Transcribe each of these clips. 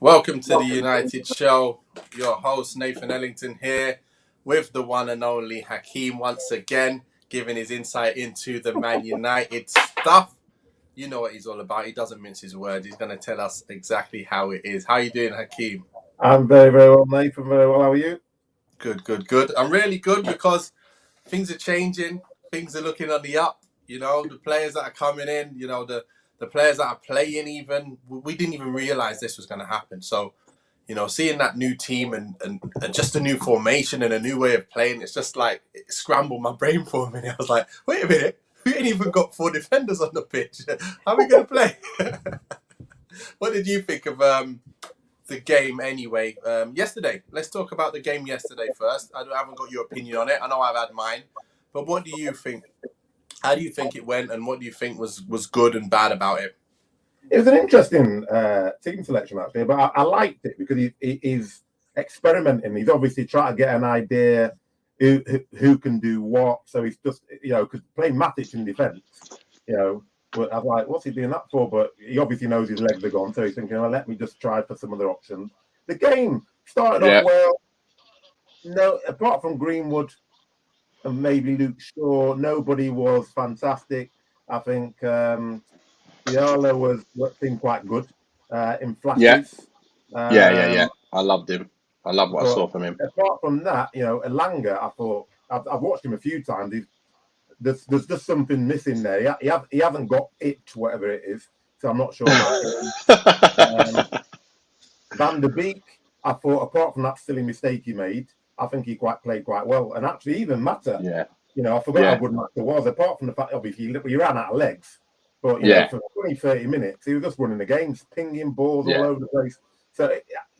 Welcome to the United Show. Your host, Nathan Ellington, here with the one and only Hakeem once again, giving his insight into the Man United stuff. You know what he's all about. He doesn't mince his words. He's going to tell us exactly how it is. How you doing, Hakeem? I'm very, very well, Nathan. Very well. How are you? Good. I'm really good because things are changing. Things are looking on the up. The players that are coming in, the players that are playing even, we didn't even realize this was going to happen. So, seeing that new team and just a new formation and a new way of playing, it's just like it scrambled my brain for a minute. I was like, wait a minute, we ain't even got 4 defenders on the pitch. How are we going to play? What did you think of the game anyway? Yesterday, let's talk about the game yesterday first. I haven't got your opinion on it. I know I've had mine. But what do you think? How do you think it went and what do you think was good and bad about it? It was an interesting team selection, actually, but I liked it because he's experimenting. He's obviously trying to get an idea who can do what. So he's just, because playing Matic in defence, but I'm like, what's he doing that for? But he obviously knows his legs are gone. So he's thinking, well, let me just try for some other options. The game started off well. No, apart from Greenwood and maybe Luke Shaw, nobody was fantastic. I think Diallo seemed quite good in flashes. Yeah. I loved him. I love what I saw from him. Apart from that, Elanga, I thought I've watched him a few times. There's just something missing there. He hasn't got it, whatever it is. So I'm not sure about it. Van der Beek, I thought, apart from that silly mistake he made, I think he played quite well. And actually, even Mata, I forgot how good Mata was. Apart from the fact, obviously, he ran out of legs. But, for 20, 30 minutes, he was just running the games, pinging balls all over the place. So,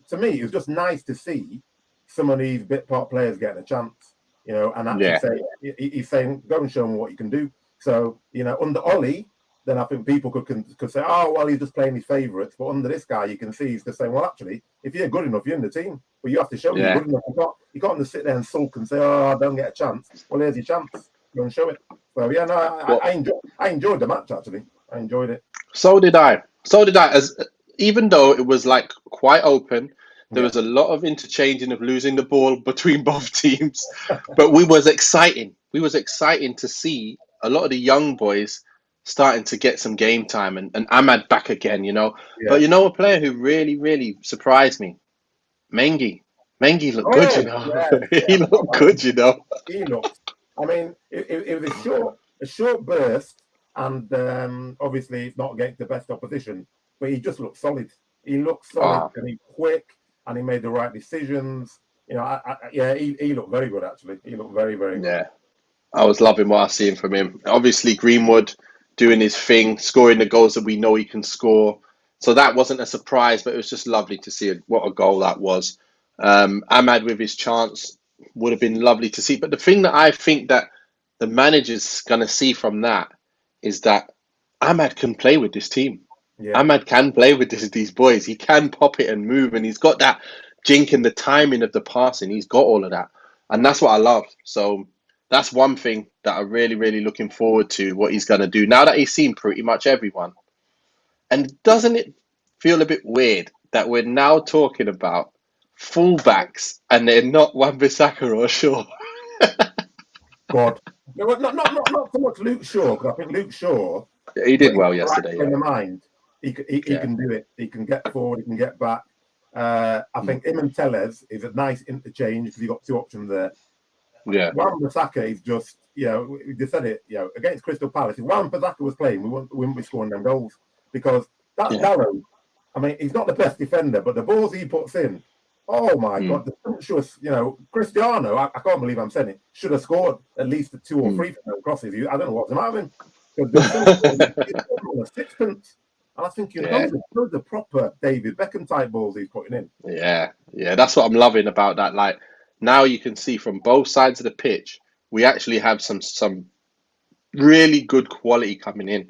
to me, it was just nice to see some of these bit part players getting a chance, and actually he's saying, go and show them what you can do. So, under Ollie, then I think people could say, oh, well, he's just playing his favourites. But under this guy, you can see he's just saying, well, actually, if you're good enough, you're in the team. But you have to show you're good enough. You can't just sit there and sulk and say, oh, I don't get a chance. Well, here's your chance. Go and show it. So, I enjoyed the match, actually. I enjoyed it. So did I. Even though it was like quite open, there was a lot of interchanging of losing the ball between both teams. But we was exciting. To see a lot of the young boys starting to get some game time and Ahmad back again, But a player who really, really surprised me, Mengi. Mengi looked good, He looked good, He looked. I mean, it was a short burst, and obviously it's not against the best opposition, but he just looked solid. He looked solid and he's quick and he made the right decisions. He looked very good, actually. He looked very, very good. Yeah, I was loving what I was seeing from him. Obviously, Greenwood doing his thing, scoring the goals that we know he can score. So that wasn't a surprise, but it was just lovely to see what a goal that was. Ahmad with his chance would have been lovely to see. But the thing that I think that the manager's going to see from that is that Ahmad can play with this team. Yeah. Ahmad can play with these boys. He can pop it and move, and he's got that jink and the timing of the passing. He's got all of that, and that's what I love. So that's one thing that I'm really, really looking forward to, what he's going to do now that he's seen pretty much everyone. And doesn't it feel a bit weird that we're now talking about fullbacks and they're not Wan-Bissaka or Shaw? God, no, not so much Luke Shaw, because I think Luke Shaw, he did well yesterday. In the mind, he can do it. He can get forward. He can get back. I think him and Tellez is a nice interchange because you got two options there. Yeah, Wan-Bissaka is just, we just said it, against Crystal Palace. If Wan-Bissaka was playing, we wouldn't be scoring them goals because that Darrow, I mean, he's not the best defender, but the balls he puts in, oh my God, the sumptuous, Cristiano, I can't believe I'm saying it, should have scored at least 2 or 3 crosses. I don't know what's the matter with him. He's sixpence. And I think those are the proper David Beckham type balls he's putting in. Yeah, that's what I'm loving about that. Like, now you can see from both sides of the pitch, we actually have some really good quality coming in.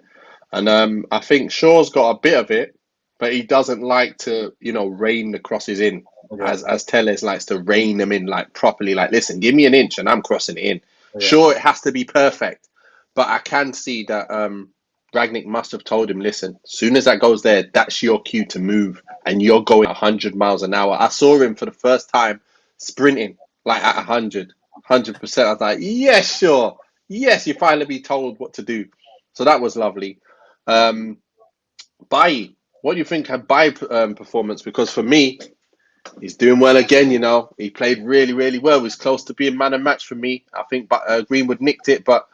And I think Shaw's got a bit of it, but he doesn't like to, rain the crosses in, as Tellez likes to rain them in, like, properly. Like, listen, give me an inch and I'm crossing it in. Yeah. Sure, it has to be perfect, but I can see that Ragnick must have told him, listen, as soon as that goes there, that's your cue to move, and you're going 100 miles an hour. I saw him for the first time sprinting like at 100%. I was like, yes, sure. Yes, you finally be told what to do. So that was lovely. Bailly, what do you think of Bailly's performance? Because for me, he's doing well again, He played really, really well. He was close to being man of match for me. I think Greenwood nicked it, but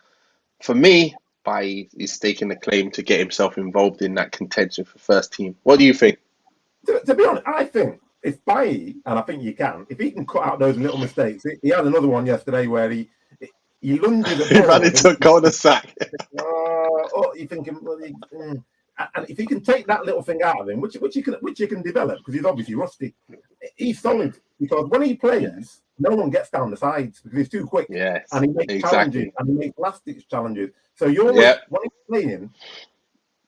for me, Bailly is taking the claim to get himself involved in that contention for first team. What do you think? To be honest, I think if Bailly, and I think you can, if he can cut out those little mistakes, he had another one yesterday where he lunges at He ran into a cul-de-sac. You're thinking, and if he can take that little thing out of him, which you can develop, because he's obviously rusty, he's solid. Because when he plays, no one gets down the sides because he's too quick. Yes, and he makes challenges, and he makes last-ditch challenges. So when he's playing,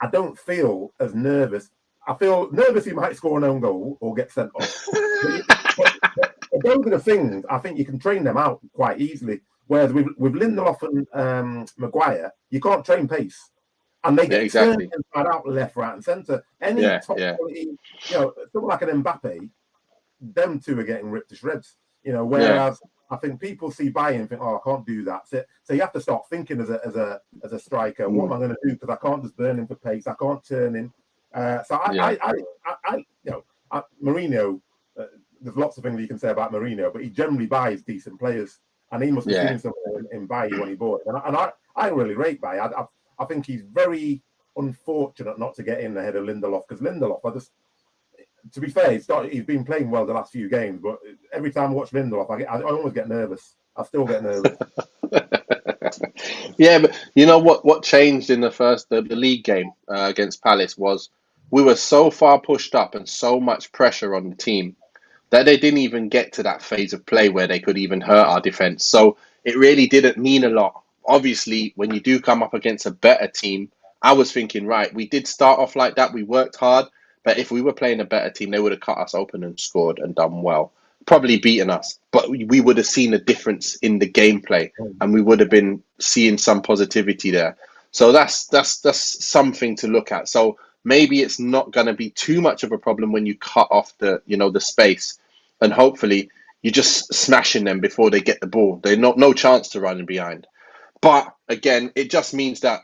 I don't feel as nervous. I feel nervous he might score an own goal or get sent off. but those are the things I think you can train them out quite easily. Whereas with Lindelof and Maguire, you can't train pace. And they get turned inside out, left, right, and centre. Any top quality, something like an Mbappe, them two are getting ripped to shreds. Whereas I think people see Bailly and think, I can't do that. So you have to start thinking as a striker, what am I going to do? Because I can't just burn him for pace. I can't turn him. Mourinho. There's lots of things you can say about Mourinho, but he generally buys decent players, and he must have seen something in Bailly when he bought it. And I really rate Bailly. I think he's very unfortunate not to get in ahead of Lindelof, because Lindelof, to be fair, he's been playing well the last few games, but every time I watch Lindelof, I always get nervous. I still get nervous. Yeah, but you know what changed in the league game against Palace was we were so far pushed up and so much pressure on the team that they didn't even get to that phase of play where they could even hurt our defense. So it really didn't mean a lot. Obviously, when you do come up against a better team, I was thinking, right, we did start off like that. We worked hard. But if we were playing a better team, they would have cut us open and scored and done well. Probably beaten us. But we would have seen a difference in the gameplay, and we would have been seeing some positivity there. So that's something to look at. So maybe it's not going to be too much of a problem when you cut off the space, and hopefully you're just smashing them before they get the ball. They're no chance to run behind. But again, it just means that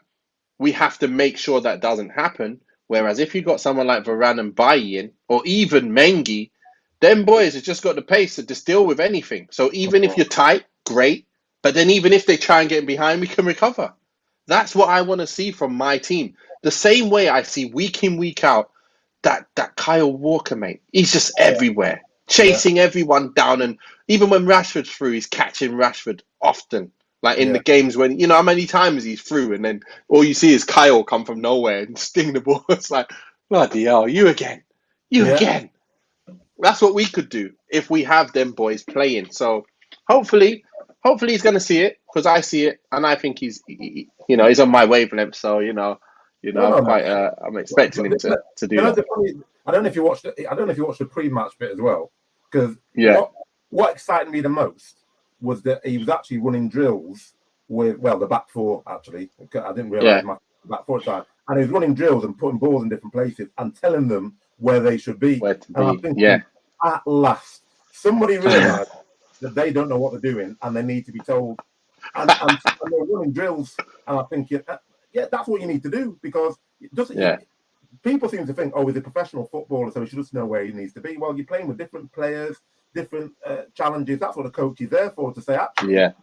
we have to make sure that doesn't happen. Whereas if you've got someone like Varane and Bailly in, or even Mengi, them boys have just got the pace to just deal with anything. So even if you're tight, great. But then even if they try and get behind, we can recover. That's what I want to see from my team. The same way I see week in, week out, that Kyle Walker, mate, he's just everywhere, chasing everyone down. And even when Rashford's through, he's catching Rashford often. Like in the games when, how many times he's through and then all you see is Kyle come from nowhere and sting the ball. It's like, bloody hell, you again. Again. That's what we could do if we have them boys playing. So hopefully he's going to see it, because I see it and I think he's on my wavelength. So, I'm expecting him to do that. I don't know if you watched the pre-match bit as well, because what excited me the most was that he was actually running drills with, the back four, actually. I didn't realise my back four time. And he was running drills and putting balls in different places and telling them where they should be. Where to be, and I think at last, somebody realised that they don't know what they're doing and they need to be told. And they're running drills. And I think, that's what you need to do, because people seem to think, he's a professional footballer, so he should just know where he needs to be. Well, you're playing with different players, different challenges. That's what a coach is there for, to say, actually,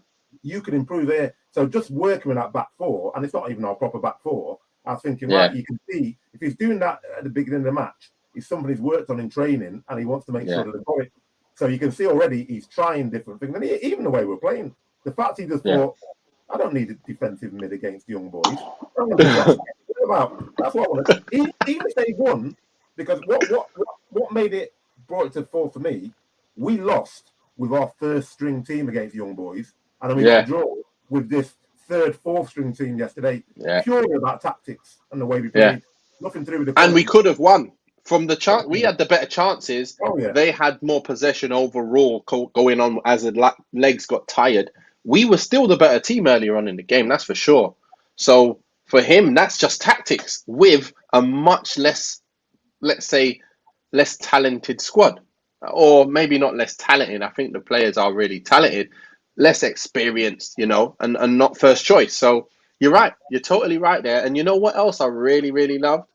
you can improve here. So just working with that back four, and it's not even our proper back four, I was thinking, you can see, if he's doing that at the beginning of the match, it's something he's worked on in training, and he wants to make sure that they've got it. So you can see already he's trying different things. And even the way we're playing, the fact he just thought, I don't need a defensive mid against young boys. That's what I want to do. Even if they won, because what brought it to fall for me, we lost with our first string team against young boys, and then we got a draw with this third, fourth string team yesterday. Purely about tactics and the way we played. Nothing to do with the quality. And we could have won. From the chance, we had the better chances. They had more possession overall going on as the legs got tired. We were still the better team earlier on in the game, that's for sure. So for him, that's just tactics with a much less, let's say, less talented squad. Or maybe not less talented. I think the players are really talented, less experienced, and not first choice. So you're right. You're totally right there. And you know what else I really, really loved?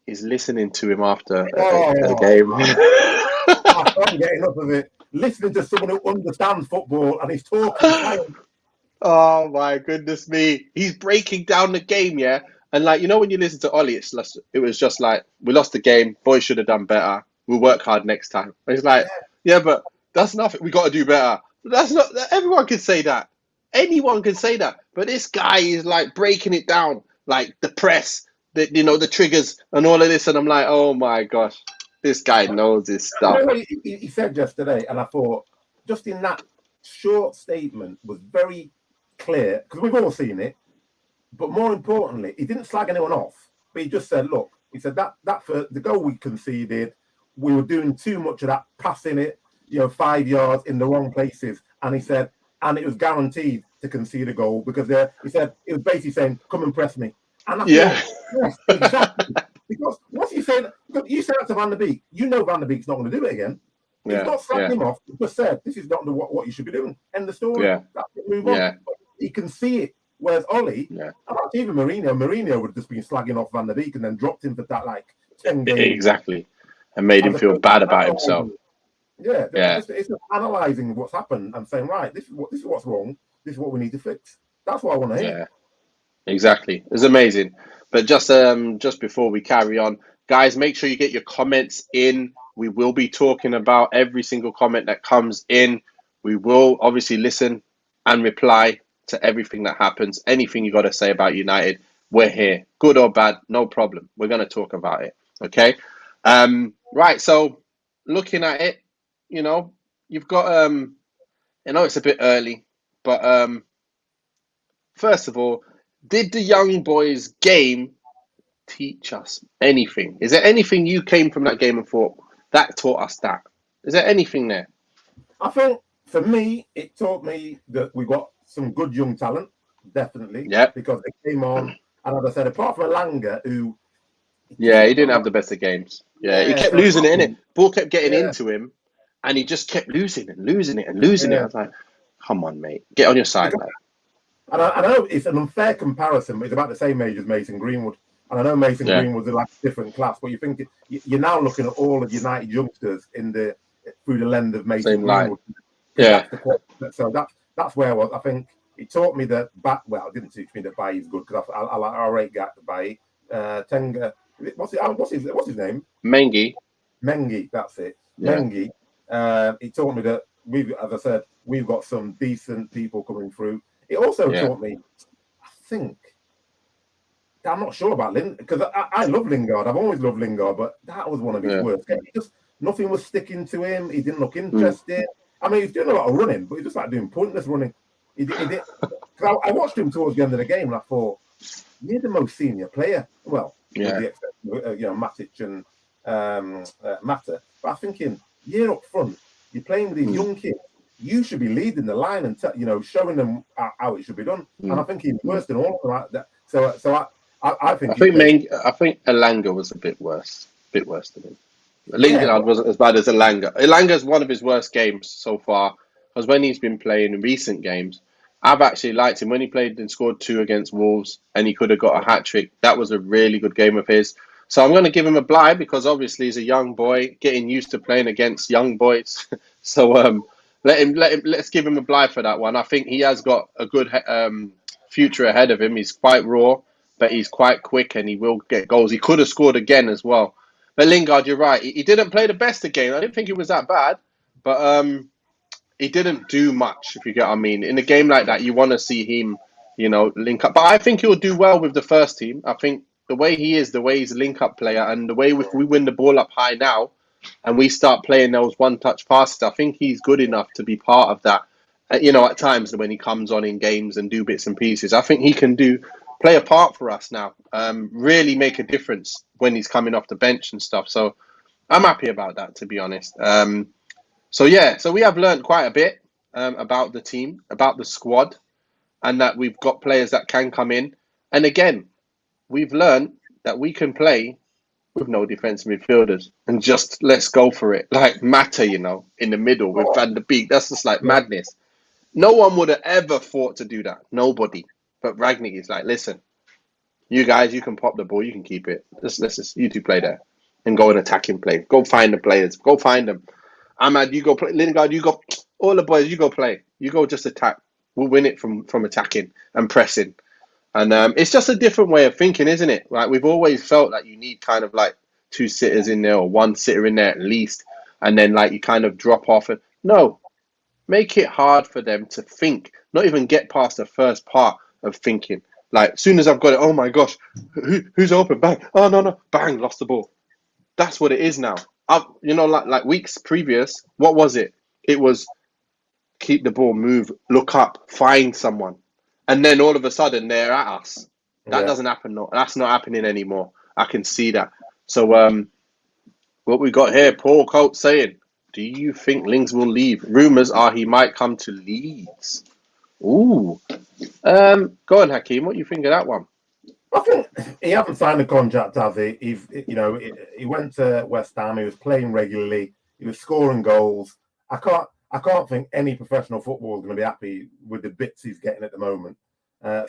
Is listening to him after a game. I can't get enough of it. Listening to someone who understands football and he's talking science. Oh my goodness me. He's breaking down the game, yeah? And when you listen to Ollie, it was just like, we lost the game, boys should have done better. We'll work hard next time. And it's like, yeah, but that's nothing. We got to do better. That's not, everyone can say that. Anyone can say that. But this guy is like breaking it down, like the press, the triggers and all of this. And I'm like, oh my gosh, this guy knows his stuff. You know what he said yesterday, and I thought, just in that short statement was very clear, because we've all seen it, but more importantly, he didn't slag anyone off, but he just said, look, he said that for the goal we conceded, we were doing too much of that, passing it, 5 yards in the wrong places, and he said, and it was guaranteed to concede a goal, because he said, it was basically saying, come and press me. And I thought, yes, exactly. Because what's he saying? You said that to Van der Beek. You know Van der Beek's not going to do it again. He's not slagging him off. He just said, this is not what you should be doing. End the story. Yeah. That's it, move on. But he can see it. Whereas Ollie, and not even Mourinho would have just been slagging off Van der Beek and then dropped him for that 10 games. Exactly. And made him feel bad about himself. Yeah. It's just analysing what's happened and saying, right, this is what's wrong. This is what we need to fix. That's what I want to hear. Yeah. Exactly. It's amazing. But just before we carry on, guys, make sure you get your comments in. We will be talking about every single comment that comes in. We will obviously listen and reply to everything that happens. Anything you got to say about United, we're here. Good or bad, no problem. We're going to talk about it. Okay? Right. So looking at it, you've got, I know it's a bit early, but first of all, did the young boys game teach us anything? Is there anything you came from that game and thought, that taught us that? Is there anything there? I think, for me, it taught me that we got some good young talent, definitely. Yeah. Because they came on, and as I said, apart from Elanga, who... Yeah, he didn't have the best of games. Yeah, he kept losing it, innit? Ball kept getting into him, and he just kept losing it. I was like, come on, mate. Get on your side, man. And I know it's an unfair comparison, but it's about the same age as Mason Greenwood. And I know Mason Greenwood's a different class, but you think you're now looking at all of United youngsters through the lens of Mason Greenwood. Yeah. So that's where I was. I think it taught me that it didn't teach me that Bailly's good, because I rate Bailly. Tenga, what's his name? Mengi, that's it. Yeah. Mengi. It taught me that as I said, we've got some decent people coming through. It also taught me, I think, I'm not sure about Lingard, because I love Lingard. I've always loved Lingard, but that was one of his worst. Nothing was sticking to him. He didn't look interested. I mean, he was doing a lot of running, but he just like doing pointless running. He did. I watched him towards the end of the game, and I thought, you're the most senior player. Well, with the exception of Matic and Mata. But I'm thinking, you're up front. You're playing with these young kids. You should be leading the line and showing them how it should be done. And I think he's worse than all of that. So I think Elanga was a bit worse than him. Lingard wasn't as bad as Elanga. Elanga's one of his worst games so far, because when he's been playing in recent games, I've actually liked him. When he played and scored 2 against Wolves and he could have got a hat-trick, that was a really good game of his. So I'm going to give him a bye, because obviously he's a young boy getting used to playing against young boys. So let's give him a bye for that one. I think he has got a good future ahead of him. He's quite raw, but he's quite quick and he will get goals. He could have scored again as well. But Lingard, you're right. He didn't play the best again. I didn't think it was that bad, but he didn't do much, if you get what I mean. In a game like that, you want to see him, link up. But I think he'll do well with the first team. I think the way he's a link-up player, and the way if we win the ball up high now and we start playing those one-touch passes, I think he's good enough to be part of that. At times when he comes on in games and do bits and pieces, I think he can play a part for us now, really make a difference when he's coming off the bench and stuff. So I'm happy about that, to be honest. So we have learned quite a bit about the team, about the squad, and that we've got players that can come in. And again, we've learned that we can play with no defensive midfielders and just let's go for it. Like Mata, in the middle with Van der Beek. That's just like Yeah. madness. No one would have ever thought to do that. Nobody. But Ragnick is like, listen, you guys, you can pop the ball, you can keep it. Let's just you two play there and go and attacking play. Go find the players. Go find them. Ahmad, you go play. Lingard, you go. All the boys, you go play. You go just attack. We'll win it from attacking and pressing. And it's just a different way of thinking, isn't it? Like we've always felt like you need kind of like two sitters in there or one sitter in there at least, and then like you kind of drop off. And no, make it hard for them to think. Not even get past the first part of thinking. Like as soon as I've got it, oh my gosh, who's open? Bang! Oh no, bang! Lost the ball. That's what it is now. Like weeks previous, what was it? It was keep the ball, move, look up, find someone. And then all of a sudden they're at us. That doesn't happen. No, that's not happening anymore. I can see that. So what we got here, Paul Coates saying, do you think Lings will leave? Rumours are he might come to Leeds. Ooh. Go on, Hakeem. What do you think of that one? I think he hasn't signed a contract, has he? He went to West Ham. He was playing regularly. He was scoring goals. I can't think any professional footballer is going to be happy with the bits he's getting at the moment.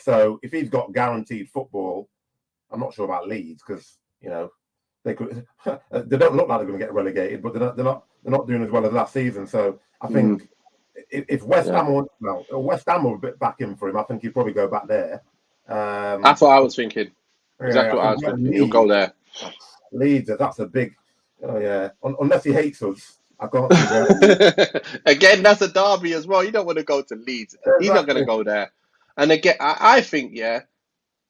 So if he's got guaranteed football, I'm not sure about Leeds because they could. They don't look like they're going to get relegated, but they're not doing as well as last season. So I think if West Ham were back in for him, I think he'd probably go back there. That's what I was thinking. Exactly what I was thinking. He'll go there. Leeds, that's a big. Oh yeah, unless he hates us, I can't see why. Again, that's a derby as well. You don't want to go to Leeds. Exactly. He's not going to go there. And again, I think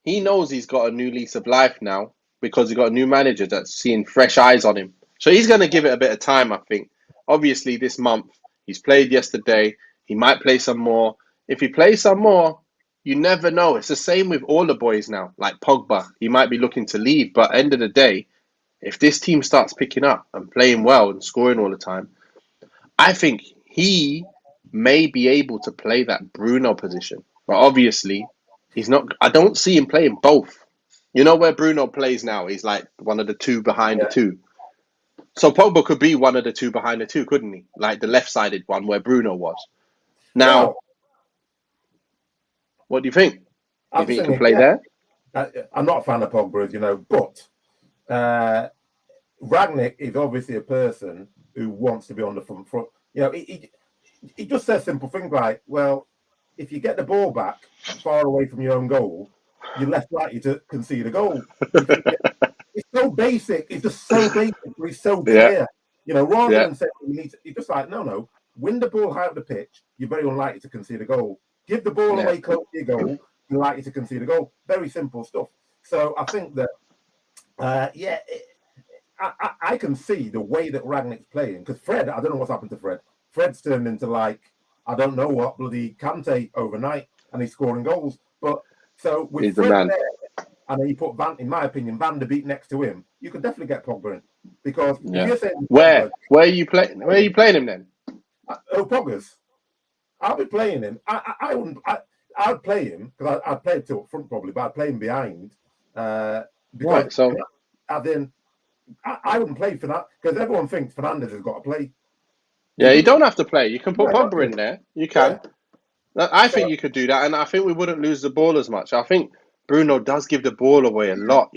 he knows he's got a new lease of life now because he's got a new manager that's seeing fresh eyes on him. So he's going to give it a bit of time, I think. Obviously, this month he's played yesterday. He might play some more. If he plays some more, you never know. It's the same with all the boys now. Like Pogba, he might be looking to leave, but end of the day, if this team starts picking up and playing well and scoring all the time, I think he may be able to play that Bruno position. But obviously, he's not. I don't see him playing both. You know where Bruno plays now? He's like one of the two behind the two. So Pogba could be one of the two behind the two, couldn't he? Like the left-sided one where Bruno was. Now, what do you think? Do you think he can play there? I'm not a fan of Pogba, as you know, but Rangnick is obviously a person who wants to be on the front. He just says simple things like, well, if you get the ball back far away from your own goal, you're less likely to concede a goal. It's so basic. It's just so basic. It's so clear. Rather than saying you're just like, no, win the ball high up the pitch, you're very unlikely to concede a goal. Give the ball away close to your goal, you're likely to concede a goal. Very simple stuff. So I think that, I can see the way that Rangnick's playing because Fred, I don't know what's happened to Fred. Fred's turned into like, I don't know what, bloody Kante overnight, and he's scoring goals. But so with Fred there, and then you put in my opinion, Van der Beek next to him, you could definitely get Pogba in because if you're saying where are you playing? Where are you playing him then? Pogba's. I'll be playing him. I wouldn't. I'd play him because I'd play him to up front probably, but I'd play him behind. Because so I wouldn't play for that because everyone thinks Fernandes has got to play. Yeah, you don't have to play. You can put Pogba in there. You can. Yeah. I think you could do that, and I think we wouldn't lose the ball as much. I think Bruno does give the ball away a lot.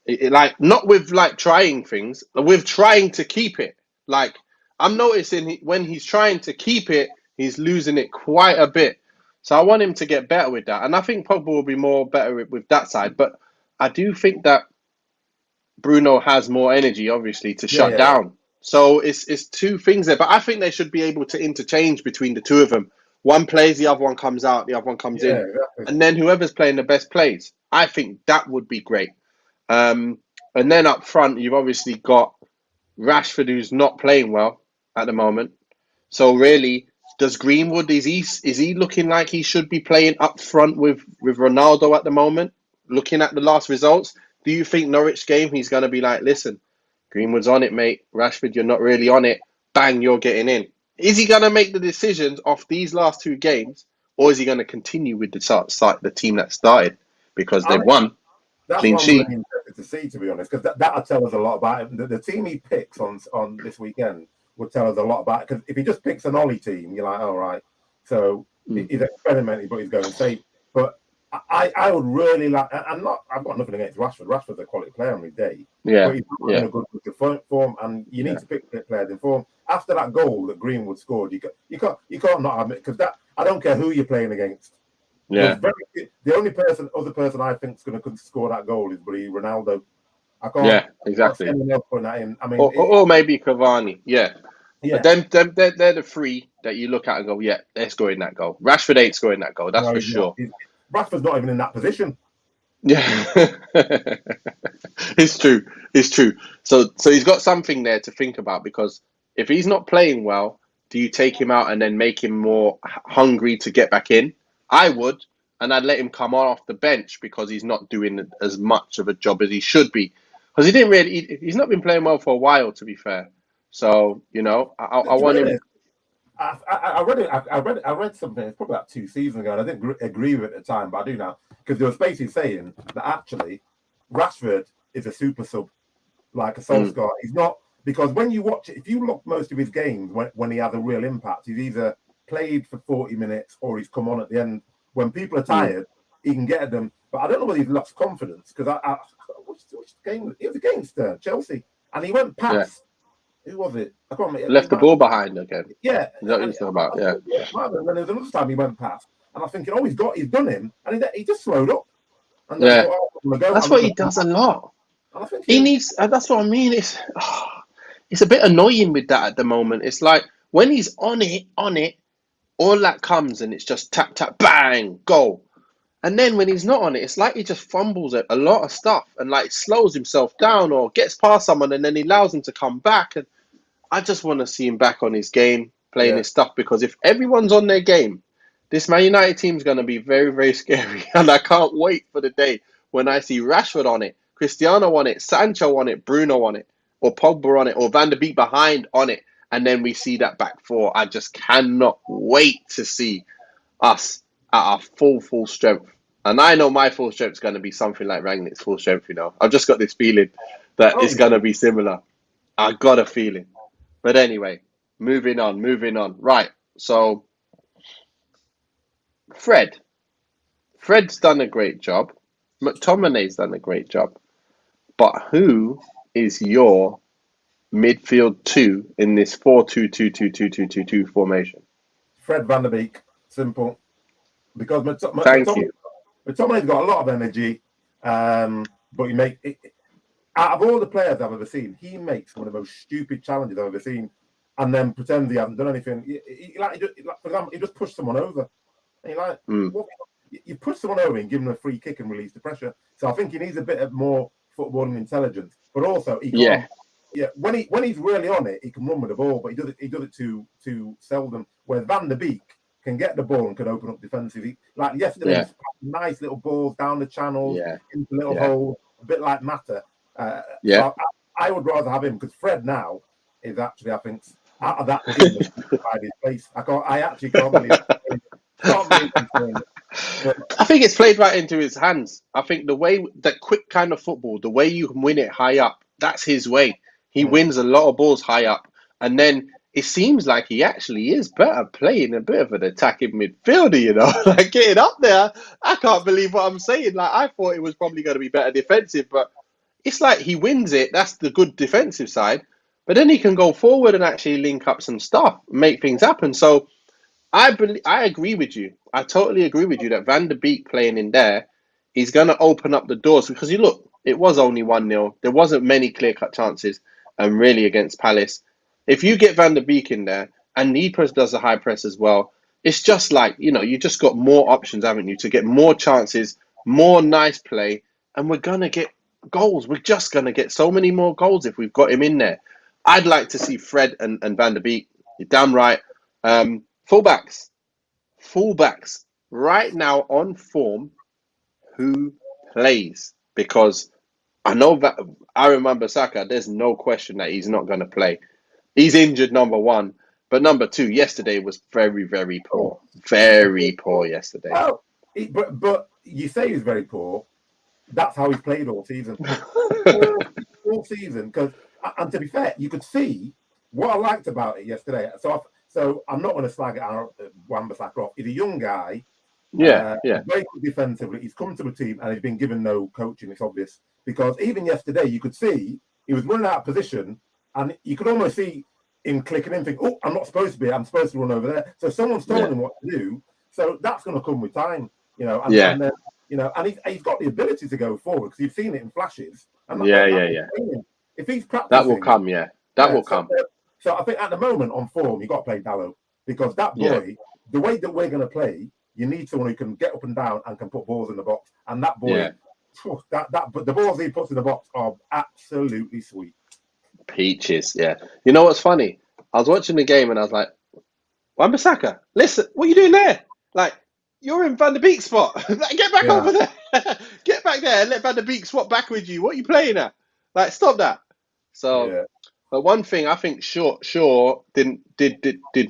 Like not with like trying things, with trying to keep it. Like I'm noticing when he's trying to keep it, he's losing it quite a bit. So I want him to get better with that, and I think Pogba will be more better with that side. But I do think that Bruno has more energy, obviously, to shut down. So it's two things there. But I think they should be able to interchange between the two of them. One plays, the other one comes out, the other one comes in. Exactly. And then whoever's playing the best plays. I think that would be great. And then up front, you've obviously got Rashford, who's not playing well at the moment. So really, does Greenwood, is he looking like he should be playing up front with Ronaldo at the moment? Looking at the last results, do you think Norwich game, he's going to be like, listen, Greenwood's on it, mate. Rashford, you're not really on it. Bang, you're getting in. Is he going to make the decisions off these last two games, or is he going to continue with the team that started because they've won? That's Clean what I'm sheet. really interested to see, to be honest, because that'll tell us a lot about him. The team he picks on this weekend would tell us a lot about it. Because if he just picks an Ollie team, you're like, all right, so he's experimenting, but he's going safe. But I would really like. I've got nothing against Rashford. Rashford's a quality player on his day, Yeah, but he's not in a good form, and you need to pick players in form. After that goal that Greenwood scored, you can't not admit, because that, I don't care who you're playing against. yeah. The only other person I think is going to score that goal is Ronaldo. I can't. Yeah, See exactly. anyone else putting that in. I mean, Or maybe Cavani. Yeah. yeah. But they're the three that you look at and go, yeah, they're scoring that goal. Rashford ain't scoring that goal, that's No, for he's not. sure. Rashford's not even in that position. Yeah. It's true. It's true. So he's got something there to think about, because if he's not playing well, do you take him out and then make him more hungry to get back in? I would, and I'd let him come on off the bench because he's not doing as much of a job as he should be. Because he's not been playing well for a while, to be fair. So, I To be want him. honest, I read it. I read something. It's probably about 2 seasons ago, and I didn't agree with it at the time, but I do now, because they were basically saying that actually Rashford is a super sub, like a Solskjaer. He's not, because when you watch it, if you look most of his games when he has a real impact, he's either played for 40 minutes or he's come on at the end. When people are tired, he can get at them. But I don't know whether he's lost confidence, because which game? It was against Chelsea, and he went past. Who was it? I can't remember. Left the ball behind again. Yeah, Is that what you're talking about? Yeah. And then there was another time he went past, and I'm thinking, he's done him, and he just slowed up. And then Yeah. That's what he go. does a lot. Thinking, He needs. That's what I mean. It's a bit annoying with that at the moment. It's like when he's on it, all that comes and it's just tap, tap, bang, goal. And then when he's not on it, it's like he just fumbles a lot of stuff and like slows himself down or gets past someone and then he allows him to come back. And I just want to see him back on his game, playing his stuff, because if everyone's on their game, this Man United team is going to be very, very scary. And I can't wait for the day when I see Rashford on it, Cristiano on it, Sancho on it, Bruno on it, or Pogba on it, or Van der Beek behind on it. And then we see that back four. I just cannot wait to see us at our full strength. And I know my full strength is going to be something like Rangnick's full strength, I've just got this feeling that it's going to be similar. I got a feeling. But anyway, moving on. Right, so Fred's done a great job. McTominay's done a great job. But who is your midfield two in this 4-2-2-2-2-2-2 formation? Fred Van der Beek, simple. Because McTominay's got a lot of energy, but out of all the players I've ever seen, he makes one of the most stupid challenges I've ever seen, and then pretends he hasn't done anything. For example, he just pushed someone over. And you're like, what? You push someone over and give him a free kick and release the pressure. So I think he needs a bit of more footballing intelligence. But also, he can't. Yeah, when he's really on it, he can run with the ball, but he does it too seldom. Whereas Van der Beek can get the ball and can open up defensively. Like yesterday, nice little balls down the channels, into little holes, a bit like Mata. So I would rather have him, because Fred now is actually, I think, out of that team, by his place. I actually can't believe it. I think it's played right into his hands. I think the way that quick kind of football, the way you can win it high up, that's his way. He wins a lot of balls high up, and then it seems like he actually is better playing a bit of an attacking midfielder, like getting up there. I can't believe what I'm saying. Like, I thought it was probably going to be better defensive, but it's like he wins it. That's the good defensive side, but then he can go forward and actually link up some stuff, make things happen. So I agree with you. I totally agree with you that Van der Beek playing in there is going to open up the doors, because it was only 1-0. There wasn't many clear-cut chances, really, against Palace. If you get Van der Beek in there, and he does a high press as well, it's just like, you just got more options, haven't you, to get more chances, more nice play, and we're going to get goals. We're just going to get so many more goals if we've got him in there. I'd like to see Fred and Van der Beek. You're damn right. Fullbacks right now on form. Who plays? Because I know that I remember Saka. There's no question that he's not going to play. He's injured, number one, but number two, yesterday was very, very poor. Very poor yesterday. Well, but you say he's very poor. that's how he's played all season. all season. Because, and to be fair, you could see what I liked about it yesterday. So I'm not going to slag it out. Wan-Bissaka off. He's a young guy. Yeah. Very good defensively. He's come to the team and he's been given no coaching. It's obvious because even yesterday you could see he was running out of position, and you could almost see him clicking in, thinking, "Oh, I'm not supposed to be. I'm supposed to run over there." So someone's told him what to do. So that's going to come with time, And then, and he's got the ability to go forward because you've seen it in flashes. And if he's practicing, that will come. Yeah, that will come. So I think at the moment on form, you got to play Dallo because that boy, the way that we're going to play, you need someone who can get up and down and can put balls in the box. And that boy, but the balls he puts in the box are absolutely sweet. Peaches, yeah. You know what's funny? I was watching the game and I was like, Wan-Bissaka, listen, what are you doing there? Like, you're in Van der Beek's spot. Get back over there. Get back there and let Van der Beek swap back with you. What are you playing at? Like, stop that. So, but one thing I think Shaw did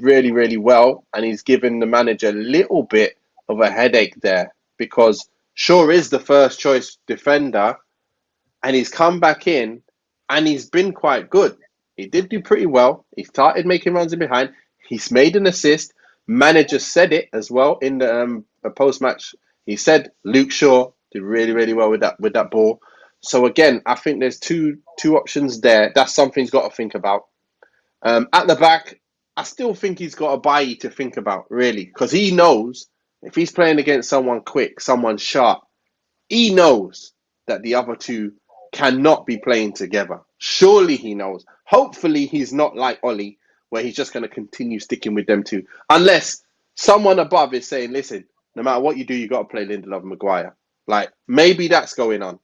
really, really well, and he's given the manager a little bit of a headache there because Shaw is the first choice defender, and he's come back in and he's been quite good. He did do pretty well. He started making runs in behind. He's made an assist. Manager said it as well in the post-match. He said Luke Shaw did really, really well with that ball. So again, I think there's two options there. That's something he's got to think about. At the back, I still think he's got a Bailly to think about, really, because he knows if he's playing against someone quick, someone sharp, he knows that the other two cannot be playing together. Surely he knows. Hopefully he's not like Ollie, where he's just going to continue sticking with them two. Unless someone above is saying, listen, no matter what you do, you got to play Lindelof and Maguire. Like, maybe that's going on.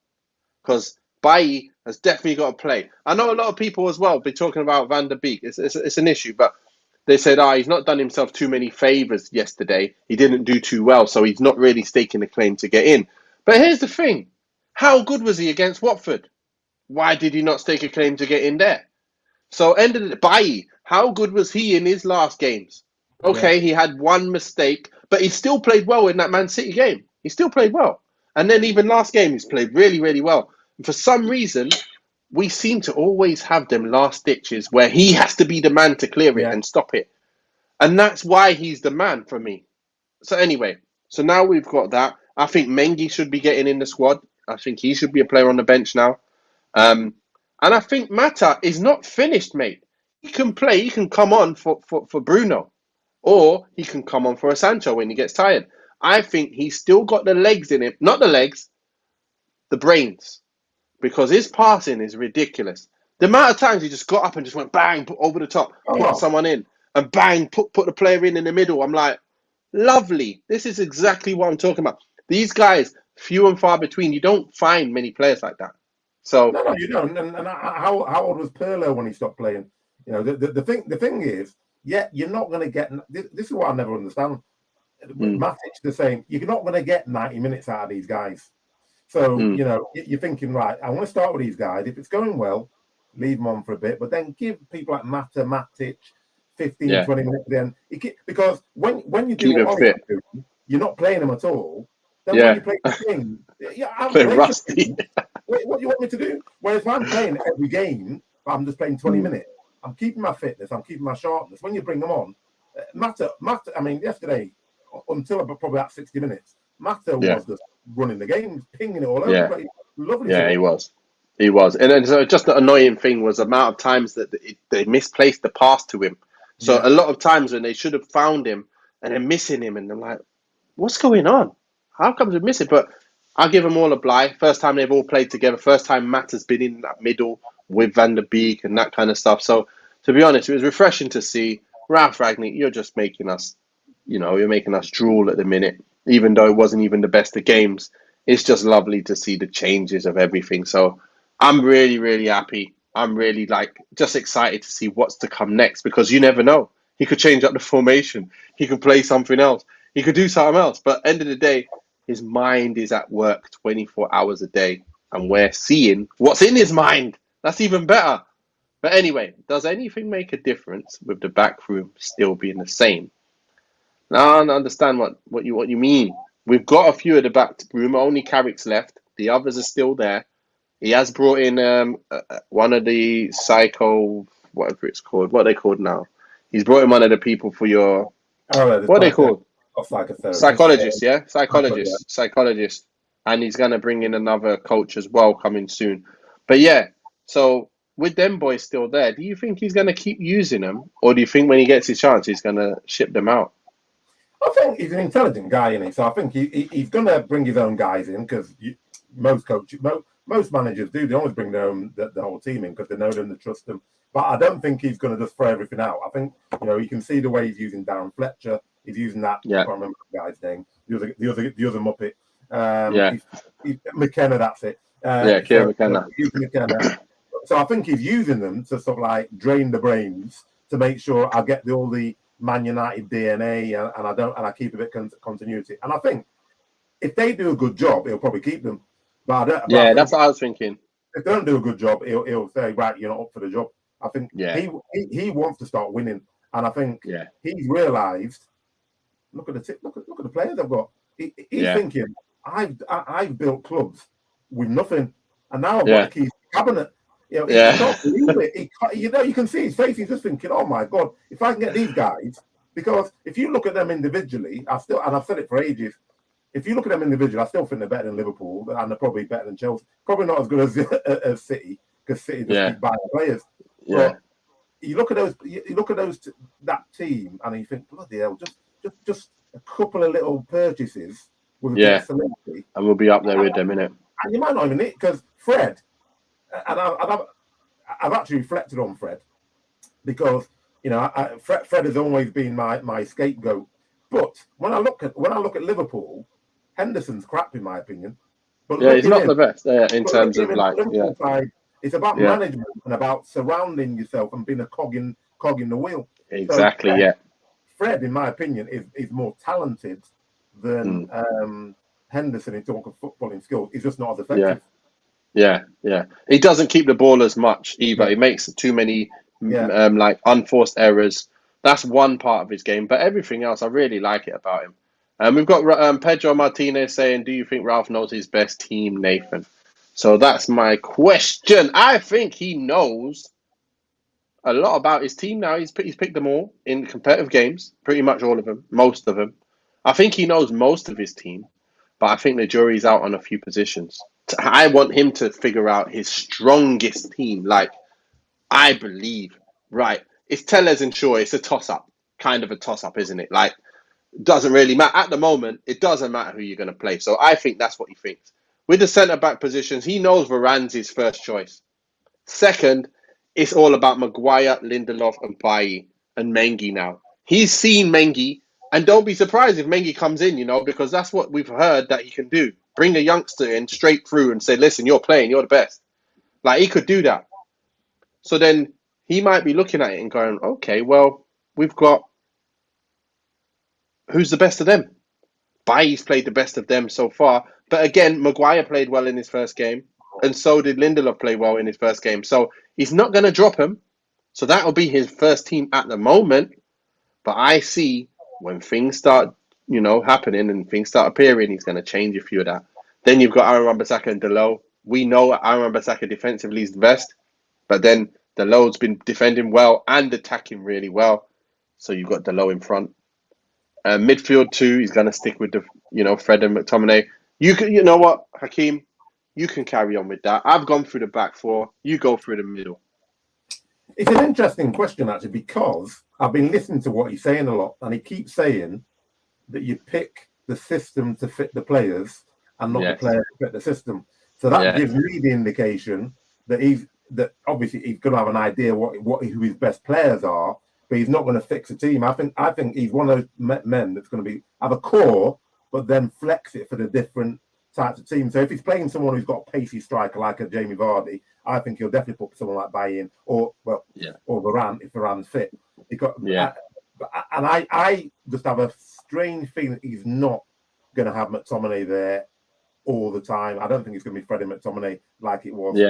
Because Bailly has definitely got to play. I know a lot of people as well be talking about Van der Beek. It's an issue, but they said, he's not done himself too many favours yesterday. He didn't do too well, so he's not really staking a claim to get in. But here's the thing. How good was he against Watford? Why did he not stake a claim to get in there? So ended it. Bailly, how good was he in his last games? Okay, he had one mistake, but he still played well in that Man City game. He still played well. And then even last game, he's played really, really well. And for some reason, we seem to always have them last stitches where he has to be the man to clear it and stop it. And that's why he's the man for me. So anyway, so now we've got that. I think Mengi should be getting in the squad. I think he should be a player on the bench now. And I think Mata is not finished, mate. He can play. He can come on for Bruno. Or he can come on for a Sancho when he gets tired. I think he's still got the legs in him. Not the legs, the brains. Because his passing is ridiculous. The amount of times he just got up and just went bang, put over the top, put someone in. And bang, put the player in the middle. I'm like, lovely. This is exactly what I'm talking about. These guys, few and far between. You don't find many players like that. So no, you don't. And how old was Pirlo when he stopped playing? The thing is, you're not going to get. This is what I never understand. Matic the same. You're not going to get 90 minutes out of these guys. So you're thinking, right, I want to start with these guys. If it's going well, leave them on for a bit, but then give people like Matic 15, 20 minutes then. Because when you do what you're not playing them at all. Then when you play the game, I'm rusty. What do you want me to do? Whereas if I'm playing every game, but I'm just playing 20 minutes, I'm keeping my fitness, I'm keeping my sharpness. When you bring them on, Mata, I mean, yesterday, until about probably about 60 minutes, Mata was just running the game, pinging it all over the place. Lovely. Yeah, he was. He was. And then so just the annoying thing was the amount of times that they misplaced the pass to him. So a lot of times when they should have found him and they're missing him, and I'm like, what's going on? How come they're missing? But I'll give them all a bly. First time they've all played together. First time Matt has been in that middle with Van der Beek and that kind of stuff. So to be honest, it was refreshing to see. Ralf Rangnick, you're just making us, you're making us drool at the minute, even though it wasn't even the best of games. It's just lovely to see the changes of everything. So I'm really, really happy. I'm really just excited to see what's to come next, because you never know. He could change up the formation. He could play something else. He could do something else. But end of the day, his mind is at work 24 hours a day. And we're seeing what's in his mind. That's even better. But anyway, does anything make a difference with the back room still being the same? Now I understand what you mean. We've got a few of the back room. Only Carrick's left. The others are still there. He has brought in one of the whatever it's called. What are they called now? He's brought in one of the people for your, Oh, what are they called? psychotherapist. Psychologist, yeah? Psychologist. And he's going to bring in another coach as well coming soon. But yeah, so with them boys still there, do you think he's going to keep using them? Or do you think when he gets his chance, he's going to ship them out? I think he's an intelligent guy, isn't he? So I think he's going to bring his own guys in because most coaches, most managers do. They always bring their own the whole team in because they know them, they trust them. But I don't think he's going to just throw everything out. I think you can see the way he's using Darren Fletcher. He's using that. Yeah. I can't remember the guy's name. The other Muppet. He's McKenna. That's it. Kieran McKenna. McKenna. So I think he's using them to sort of like drain the brains to make sure I get all the Man United DNA and I keep a bit continuity. And I think if they do a good job, he'll probably keep them. But that's what I was thinking. If they don't do a good job, he'll say, right, you're not up for the job. I think he wants to start winning, and I think he's realised. Look at the players I've got. He's thinking, I've built clubs with nothing, and now I've got the keys to the cabinet. He can't believe it. You can see his face. He's just thinking, "Oh my God, if I can get these guys." Because if you look at them individually, I've said it for ages. If you look at them individually, I still think they're better than Liverpool, and they're probably better than Chelsea. Probably not as good as City, because City just keep buying players. Yeah. But you look at that team, and you think, bloody hell, just a couple of little purchases with a celebrity, and we'll be up there with them, innit? And you might not even need because Fred. And I've actually reflected on Fred because Fred has always been my scapegoat. But when I look at Liverpool, Henderson's crap in my opinion. But he's not the best in terms of side, it's about management and about surrounding yourself and being a cog in the wheel. Exactly. So Fred, in my opinion, is more talented than Henderson in terms of footballing skills. He's just not as effective. Yeah. He doesn't keep the ball as much either. He makes too many like unforced errors. That's one part of his game, but everything else, I really like it about him. We've got Pedro Martinez saying, "Do you think Ralf knows his best team, Nathan?" So that's my question. I think he knows a lot about his team now. He's picked them all in competitive games, pretty much all of them, most of them. I think he knows most of his team, but I think the jury's out on a few positions. I want him to figure out his strongest team. Like, I believe, right, it's Tellez and Shaw. It's a toss-up, kind of a toss-up, isn't it? Like, doesn't really matter. At the moment, it doesn't matter who you're going to play. So I think that's what he thinks. With the centre-back positions, he knows Varane's his first choice. Second, it's all about Maguire, Lindelof, and Bailly, and Mengi now. He's seen Mengi, and don't be surprised if Mengi comes in, because that's what we've heard that he can do. Bring a youngster in straight through and say, listen, you're playing, you're the best. Like, he could do that. So then he might be looking at it and going, okay, well, we've got... Who's the best of them? Bailly's played the best of them so far. But again, Maguire played well in his first game. And so did Lindelof play well in his first game. So he's not going to drop him. So that'll be his first team at the moment. But I see when things start, happening and things start appearing, he's going to change a few of that. Then you've got Aaron Wan-Bissaka and Dalot. We know Aaron Wan-Bissaka defensively is the best. But then Dalot's been defending well and attacking really well. So you've got Dalot in front. Midfield too, he's going to stick with the, Fred and McTominay. You know what, Hakeem? You can carry on with that. I've gone through the back four. You go through the middle. It's an interesting question, actually, because I've been listening to what he's saying a lot, and he keeps saying that you pick the system to fit the players and not the players to fit the system. So that gives me the indication that obviously he's going to have an idea who his best players are, but he's not going to fix a team. I think he's one of those men that's going to have a core, but then flex it for the different types of teams. So if he's playing someone who's got a pacey striker like a Jamie Vardy, I think he'll definitely put someone like Bailly in, or Varane if Varane's fit. I just have a strange feeling that he's not going to have McTominay there all the time. I don't think it's going to be Freddie McTominay like it was.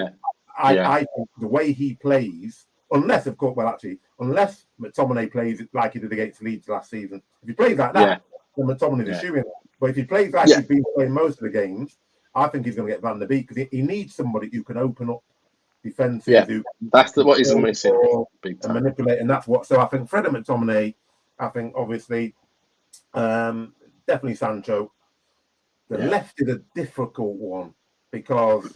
I think the way he plays, unless McTominay plays like he did against Leeds last season. If he plays like that, then McTominay's a shoo-in. But if he plays like he's been playing most of the games, I think he's going to get Van der Beek because he needs somebody who can open up defences. Yeah, who that's can what he's control the missing. ball Big and time. manipulate, and that's what. So I think Fred and McTominay. I think obviously, definitely Sancho. The left is a difficult one because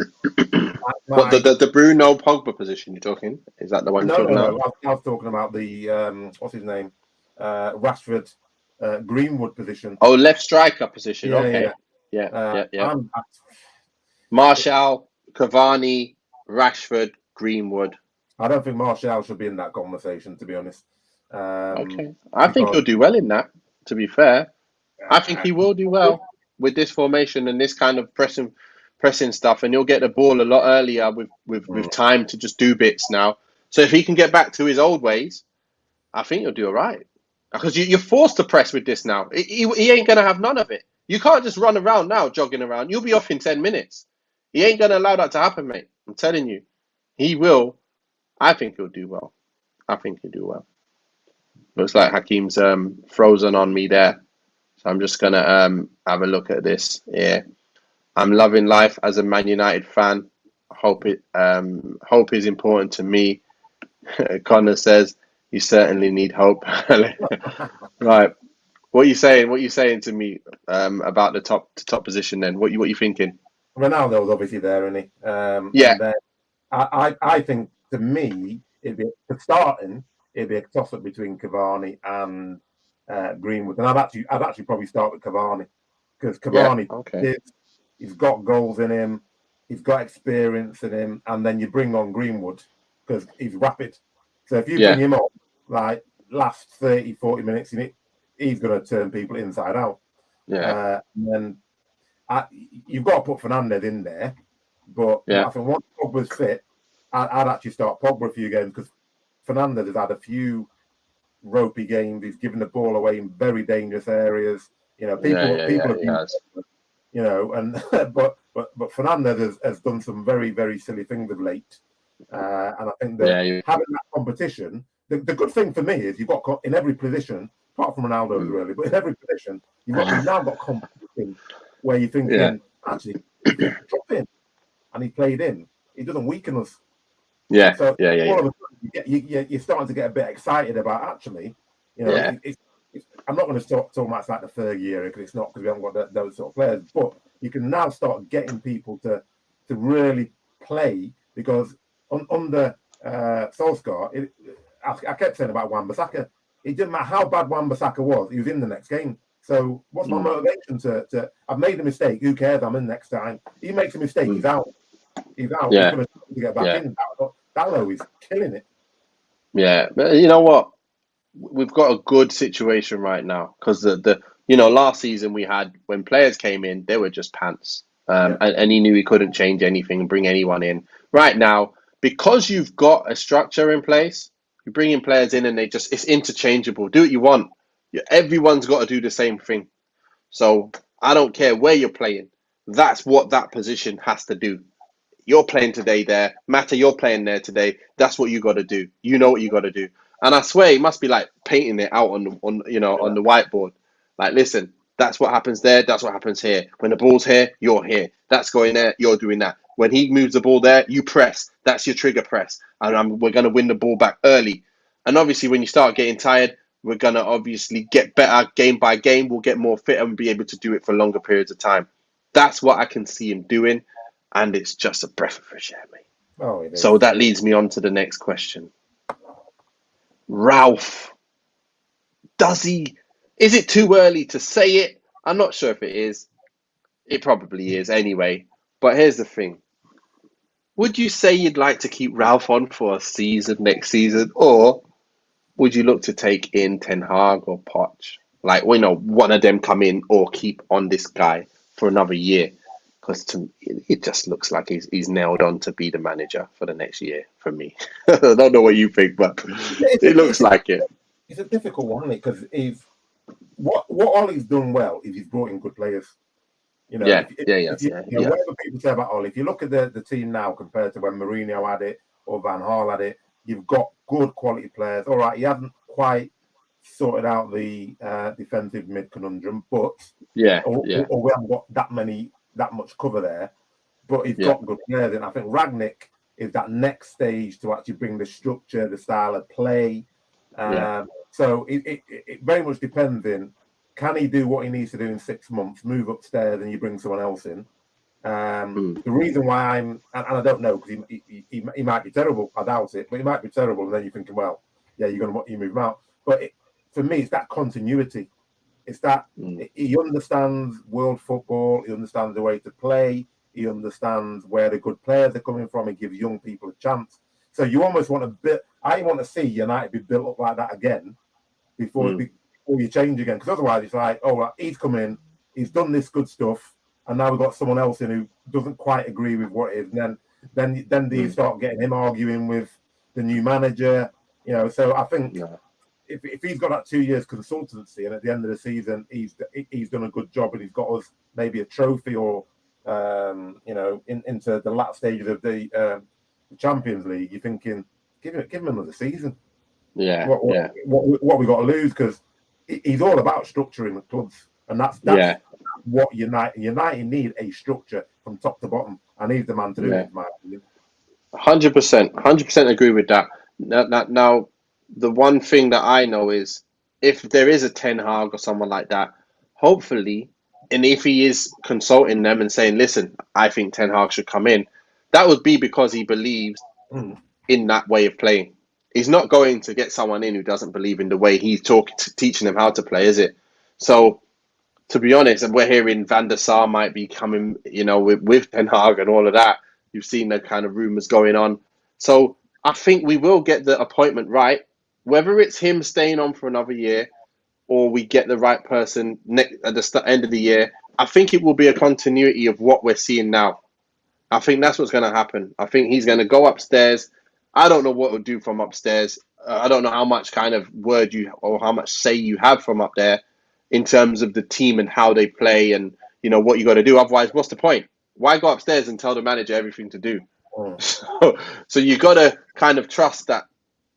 What the Bruno Pogba position you're talking? Is that the one you're talking about? No. I was talking about the what's his name, Rashford, Greenwood position. Oh, left striker position. Yeah, Okay. yeah. Yeah. Martial, Cavani, Rashford, Greenwood. I don't think Martial should be in that conversation, to be honest. Okay. I think he'll do well in that, to be fair. I think he will do well with this formation and this kind of pressing stuff, and he'll get the ball a lot earlier with time to just do bits now. So if he can get back to his old ways, I think he'll do all right. Because you're forced to press with this now. He ain't going to have none of it. You can't just run around now, jogging around. You'll be off in 10 minutes. He ain't going to allow that to happen, mate. I'm telling you. He will. I think he'll do well. Looks like Hakeem's frozen on me there. So I'm just going to have a look at this. Yeah. I'm loving life as a Man United fan. Hope is important to me. Connor says, you certainly need hope. Right. What are you saying? What are you saying to me about the top position then? What you thinking? Ronaldo's obviously there, isn't he? Yeah. And I think, to me, it'd be a toss-up between Cavani and Greenwood. And I'd actually probably start with Cavani because Cavani, he's got goals in him, he's got experience in him, and then you bring on Greenwood because he's rapid. So if you bring him on, like, last 30, 40 minutes in it, he's going to turn people inside out. Yeah. And then you've got to put Fernandes in there, but I think once Pogba's fit, I'd actually start Pogba a few games because Fernandes has had a few ropey games. He's given the ball away in very dangerous areas. You know, people have, you know, and but Fernandes has done some very, very silly things of late. And I think that having that competition, the good thing for me is you've got in every position, apart from Ronaldo really, but in every position, you've now got competition where you're thinking, actually, if you drop in and he played in, it doesn't weaken us. All of a sudden, you're starting to get a bit excited about actually, you know, I'm not going to talk about it's like the third year because it's not because we haven't got those sort of players, but you can now start getting people to really play because under Solskjaer, I kept saying about Wan-Bissaka, it didn't matter how bad Wan-Bissaka was, he was in the next game. So what's my motivation to I've made a mistake, who cares, I'm in next time. He makes a mistake, he's out. He's out. He's going to get back in. Dallo is killing it. Yeah, but you know what? We've got a good situation right now because the last season we had when players came in, they were just pants, and he knew he couldn't change anything and bring anyone in. Right now, because you've got a structure in place, you bring in players in and it's interchangeable. Do what you want. Everyone's got to do the same thing. So I don't care where you're playing. That's what that position has to do. You're playing today there. Mata, you're playing there today. That's what you got to do. You know what you got to do. And I swear, he must be like painting it out on the whiteboard. Like, listen, that's what happens there. That's what happens here. When the ball's here, you're here. That's going there. You're doing that. When he moves the ball there, you press. That's your trigger press. And we're going to win the ball back early. And obviously, when you start getting tired, we're going to obviously get better game by game. We'll get more fit and be able to do it for longer periods of time. That's what I can see him doing. And it's just a breath of fresh air, mate. So that leads me on to the next question. Ralf, is it too early to say it? I'm not sure if it is. It probably is anyway. But here's the thing. Would you say you'd like to keep Ralf on for a season next season? Or would you look to take in Ten Hag or Poch? Like, one of them come in or keep on this guy for another year? Because it just looks like he's nailed on to be the manager for the next year for me. I don't know what you think, but it looks like it. It's a difficult one, isn't it? Because what Ollie's done well is he's brought in good players. You know, whatever people say about Ollie, if you look at the team now compared to when Mourinho had it or Van Gaal had it, you've got good quality players. All right, he hasn't quite sorted out the defensive mid conundrum, but we haven't got that many that much cover there, but he's got good players. And I think Rangnick is that next stage to actually bring the structure, the style of play. So it very much depends in, can he do what he needs to do in 6 months, move upstairs, and you bring someone else in? The reason why and I don't know, because he might be terrible. I doubt it, but he might be terrible. And then you're thinking, well, yeah, you move him out. But for me, it's that continuity. It's that he understands world football. He understands the way to play. He understands where the good players are coming from. He gives young people a chance. So you almost want to I want to see United be built up like that again before you change again. Because otherwise, it's like, oh, he's come in, he's done this good stuff, and now we've got someone else in who doesn't quite agree with what it is. And then do you start getting him arguing with the new manager? So I think if he's got that 2 years consultancy, and at the end of the season he's done a good job, and he's got us maybe a trophy or into the last stages of the Champions League, you're thinking, give him another season. What we got to lose, because he's all about structuring the clubs, and that's what United need, a structure from top to bottom, and he's the man to do it, in my opinion. 100% agree with that. Now, the one thing that I know is, if there is a Ten Hag or someone like that, hopefully, and if he is consulting them and saying, listen, I think Ten Hag should come in, that would be because he believes in that way of playing. He's not going to get someone in who doesn't believe in the way he's teaching them how to play, is it? So, to be honest, and we're hearing Van der Sar might be coming, with Ten Hag and all of that. You've seen the kind of rumours going on. So I think we will get the appointment right. Whether it's him staying on for another year or we get the right person at the end of the year, I think it will be a continuity of what we're seeing now. I think that's what's going to happen. I think he's going to go upstairs. I don't know what he'll do from upstairs. I don't know how much kind of word or how much say you have from up there in terms of the team and how they play and, what you got to do. Otherwise, what's the point? Why go upstairs and tell the manager everything to do? So you got to kind of trust that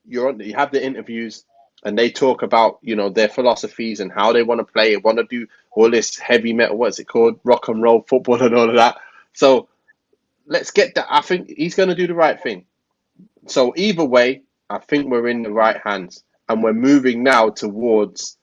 you have the interviews and they talk about, their philosophies and how they want to play and want to do all this heavy metal, what's it called? Rock and roll football and all of that. So let's get that. I think he's going to do the right thing. So either way, I think we're in the right hands, and we're moving now towards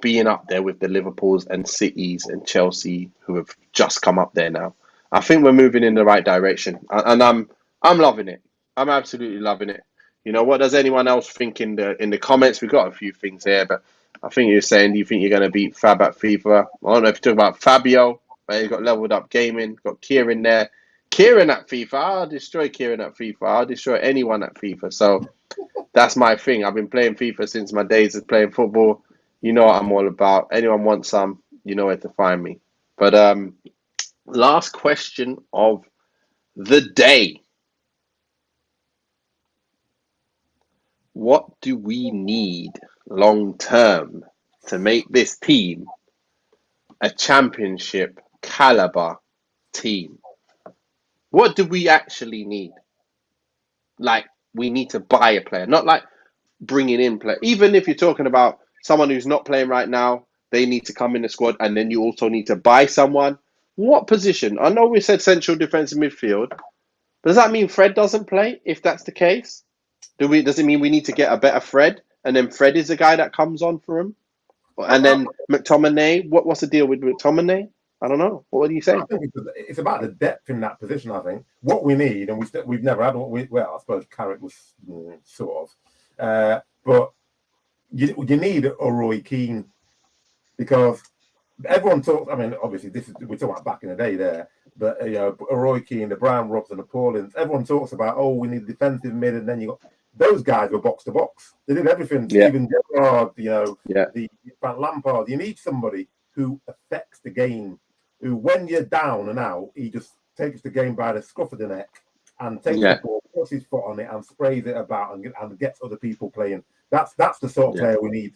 being up there with the Liverpools and Cities and Chelsea, who have just come up there now. I think we're moving in the right direction, and I'm loving it. I'm absolutely loving it. What does anyone else think in the comments? We've got a few things here, but I think you're saying, do you think you're going to beat Fab at FIFA? I don't know if you're talking about Fabio, but he's got Leveled Up Gaming, got Kieran there. Kieran at FIFA, I'll destroy Kieran at FIFA. I'll destroy anyone at FIFA. So that's my thing. I've been playing FIFA since my days of playing football. You know what I'm all about. Anyone wants some, you know where to find me. But last question of the day. What do we need long term to make this team a championship caliber team? What do we actually need? Like, we need to buy a player, not like bringing in player. Even if you're talking about someone who's not playing right now, they need to come in the squad, and then you also need to buy someone. What position? I know we said central defensive midfield. Does that mean Fred doesn't play? If that's the case, does it mean we need to get a better Fred, and then Fred is the guy that comes on for him? And then McTominay, what's the deal with McTominay? I don't know. What do you say? I think it's about the depth in that position. I think what we need, and we've never had one. I suppose Carrick was sort of, but you need a Roy Keane, because everyone talks. I mean, obviously, we're talking about back in the day there, but Roy Keane, the Brown Robs, and the Paulins. Everyone talks about, we need defensive mid, and then you got those guys were box to box. They did everything. Yeah. Steven Gerrard, the Frank Lampard. You need somebody who affects the game, who, when you're down and out, he just takes the game by the scruff of the neck and takes the ball, puts his foot on it, and sprays it about and gets other people playing. That's the sort of player we need,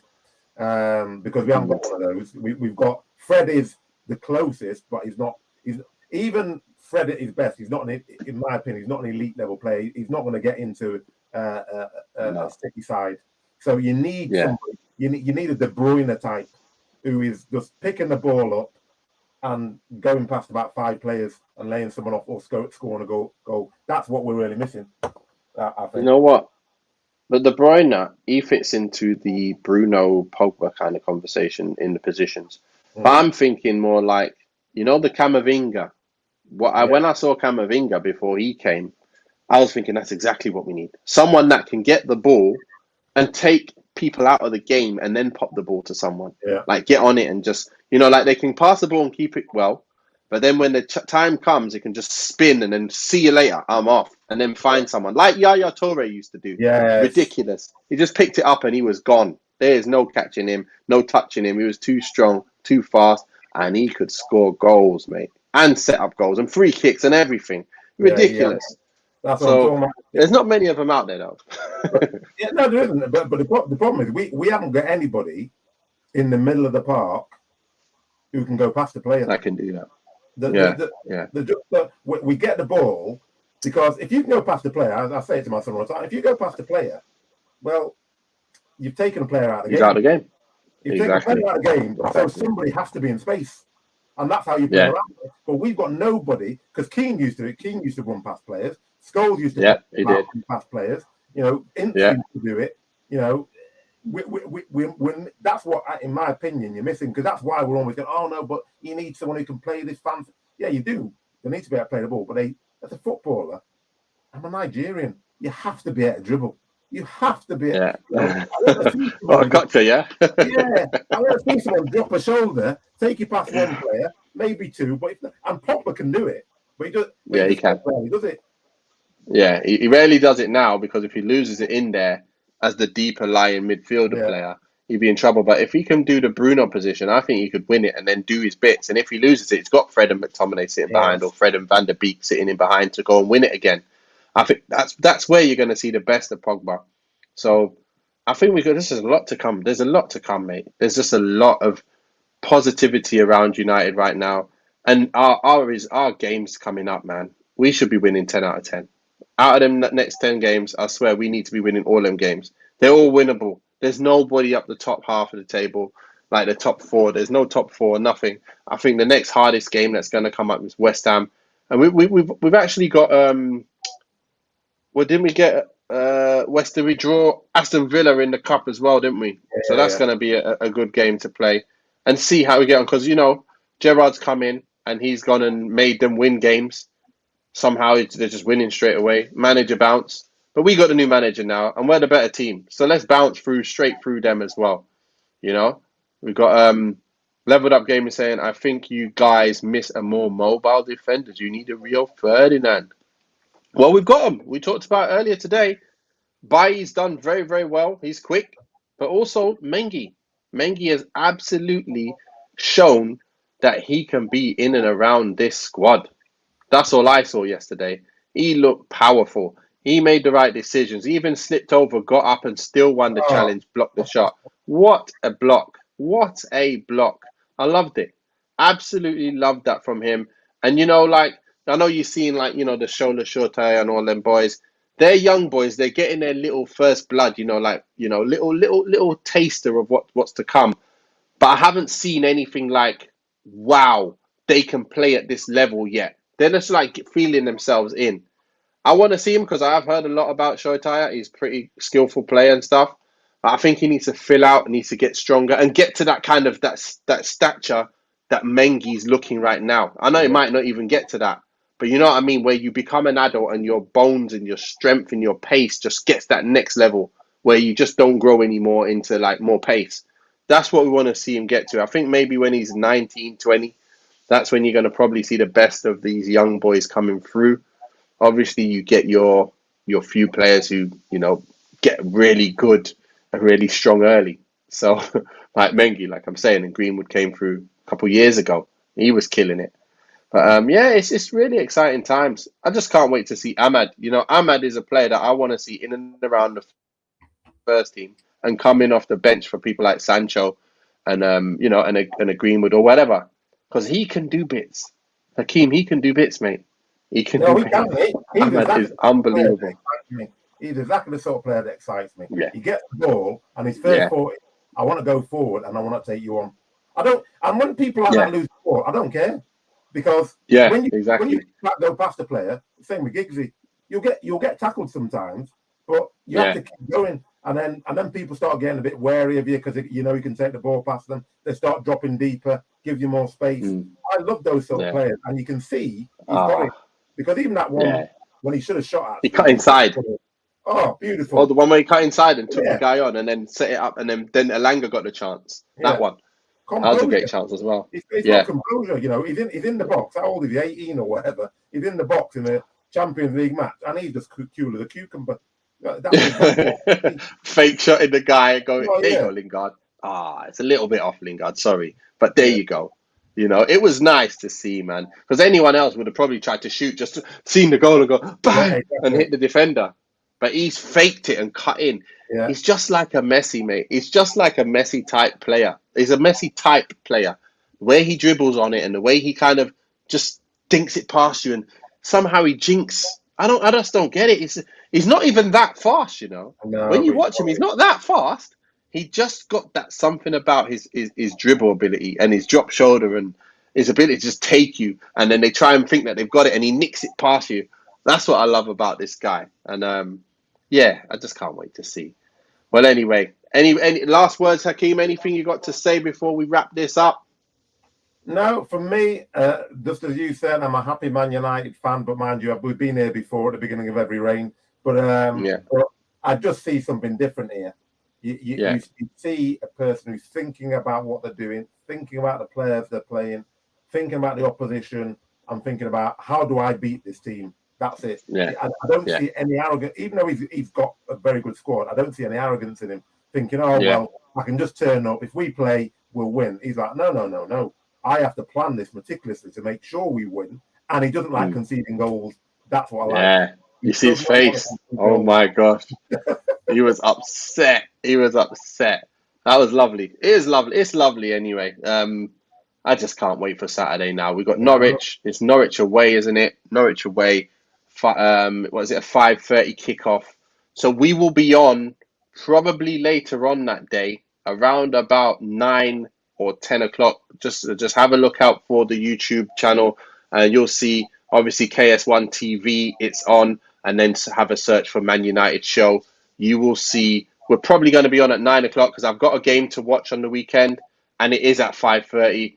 because we haven't got one of those. We've got Fred is the closest, but he's not. He's even Fred at his best. He's not in my opinion. He's not an elite level player. He's not going to get into a sticky side. So you need somebody. You need a De Bruyne type who is just picking the ball up, and going past about 5 players and laying someone off or scoring a goal. That's what we're really missing, I You think. know what? But De Bruyne, he fits into the Bruno Pogba kind of conversation in the positions. But I'm thinking more like, the Camavinga. When I saw Camavinga before he came, I was thinking that's exactly what we need. Someone that can get the ball and take people out of the game and then pop the ball to someone. Yeah. Like get on it and just, like they can pass the ball and keep it well. But then when the time comes, it can just spin and then see you later, I'm off. And then find someone like Yaya Toure used to do. Yes. Ridiculous. He just picked it up and he was gone. There's no catching him, no touching him. He was too strong, too fast, and he could score goals, mate. And set up goals and free kicks and everything. Ridiculous. Yeah. That's what I'm So talking about. there's not many of them out there, though. No, there isn't. But the problem is we haven't got anybody in the middle of the park who can go past the player. I can do that. We get the ball because if you can go past the player, I say it to my son all the time, if you go past the player, well, you've taken a player out of the game. He's out of the game. You've taken a player out of the game, so somebody has to be in space. And that's how you play around it. But we've got nobody, because Keane used to run past players. Scholes used to run past players. Ince used to do it. That's what, in my opinion, you're missing, because that's why we're always going, oh no, but you need someone who can play this fancy. Yeah, you do. They need to be able to play the ball, but as a footballer, I'm a Nigerian. You have to be able to dribble. You have to be. Yeah. I gotcha. Yeah. Yeah. I want to see someone drop a shoulder, take you past one player, maybe 2, but and Pogba can do it. But he does. He can. He does it. Yeah, he rarely does it now, because if he loses it in there as the deeper lying midfielder player, he'd be in trouble. But if he can do the Bruno position, I think he could win it and then do his bits. And if he loses it, he's got Fred and McTominay sitting behind, or Fred and Van der Beek sitting in behind to go and win it again. I think that's where you're going to see the best of Pogba. So I think this is a lot to come. There's a lot to come, mate. There's just a lot of positivity around United right now. And our games coming up, man. We should be winning 10 out of 10. Out of them next 10 games, I swear we need to be winning all them games. They're all winnable. There's nobody up the top half of the table, like the top 4. There's no top 4, nothing. I think the next hardest game that's going to come up is West Ham. And we've actually got didn't we get we draw Aston Villa in the cup as well, didn't we? So that's going to be a good game to play and see how we get on, because Gerrard's come in and he's gone and made them win games. Somehow they're just winning straight away. Manager bounce. But we got a new manager now and we're the better team. So let's bounce straight through them as well. We've got leveled up game is saying, I think you guys miss a more mobile defender. You need a Rio Ferdinand. Well, we've got him. We talked about earlier today. Bailly's done very, very well. He's quick. But also Mengi. Mengi has absolutely shown that he can be in and around this squad. That's all I saw yesterday. He looked powerful. He made the right decisions. He even slipped over, got up and still won the challenge, blocked the shot. What a block. What a block. I loved it. Absolutely loved that from him. And, I know you've seen, the Shola Shotai and all them boys. They're young boys. They're getting their little first blood, little taster of what's to come. But I haven't seen anything like, wow, they can play at this level yet. They're just feeling themselves in. I want to see him because I've heard a lot about Shotai. He's a pretty skillful player and stuff. But I think he needs to fill out, needs to get stronger and get to that kind of that stature that Mengi's looking right now. I know he might not even get to that. But you know what I mean? Where you become an adult and your bones and your strength and your pace just gets that next level where you just don't grow anymore into more pace. That's what we want to see him get to. I think maybe when he's 19, 20, that's when you're going to probably see the best of these young boys coming through. Obviously, you get your few players who, get really good and really strong early. So, like Mengi, like I'm saying, and Greenwood came through a couple of years ago. He was killing it. But it's really exciting times. I just can't wait to see Ahmad. Ahmad is a player that I want to see in and around the first team and come in off the bench for people like Sancho and and a Greenwood or whatever, because he can do bits. Hakeem, he can do bits, mate. He can do bits. Ahmad is unbelievable. He's exactly the sort of player that excites me. Yeah. He gets the ball and his first thought, I want to go forward and I want to take you on. I don't. And when people like that lose the ball, I don't care, because when you go past a player, same with Giggsy, you'll get tackled sometimes, but you have to keep going. And then people start getting a bit wary of you because you can take the ball past them. They start dropping deeper, give you more space. I love those sort of players, and you can see he's got it, because even that one when he should have shot at, he cut inside. Oh, beautiful! Oh, the one where he cut inside and took the guy on, and then set it up, and then Elanga got the chance. That one, that was a great chance as well. He's got composure. He's in the box. How old is he? 18 or whatever. He's in the box in a Champions League match, and he's just cool as a cucumber. Fake shot in the guy. There you go, Lingard. It's a little bit off Lingard. Sorry, but there you go. It was nice to see, man. Because anyone else would have probably tried to shoot, just seen the goal and go bang and hit the defender. But he's faked it and cut in. Yeah. He's just like a Messi, mate. He's just like a Messi type player. He's a Messi type player. The way he dribbles on it and the way he kind of just dinks it past you, and somehow he jinx. I just don't get it. He's not even that fast, No, when you watch him, he's not that fast. He just got that something about his dribble ability and his drop shoulder and his ability to just take you, and then they try and think that they've got it and he nicks it past you. That's what I love about this guy. And I just can't wait to see. Well, anyway, any last words, Hakeem? Anything you got to say before we wrap this up? No, for me, just as you said, I'm a happy Man United fan, but mind you, we've been here before at the beginning of every reign. But I just see something different here. You see a person who's thinking about what they're doing, thinking about the players they're playing, thinking about the opposition, and thinking about, how do I beat this team? That's it. Yeah. I don't see any arrogance, even though he's got a very good squad. I don't see any arrogance in him, thinking, well, I can just turn up. If we play, we'll win. He's like, no. I have to plan this meticulously to make sure we win. And he doesn't like conceding goals. That's what I like. Yeah, you see his face. Oh my gosh. He was upset. That was lovely. It is lovely. It's lovely anyway. I just can't wait for Saturday now. We've got Norwich. It's Norwich away, isn't it? Norwich away. What is it? A 5:30 kickoff. So we will be on probably later on that day, around about 9 or 10 o'clock. Just have a look out for the YouTube channel, and you'll see obviously KS1 TV. It's on, and then have a search for Man United show. You will see we're probably going to be on at 9 o'clock because I've got a game to watch on the weekend, and it is at 5:30.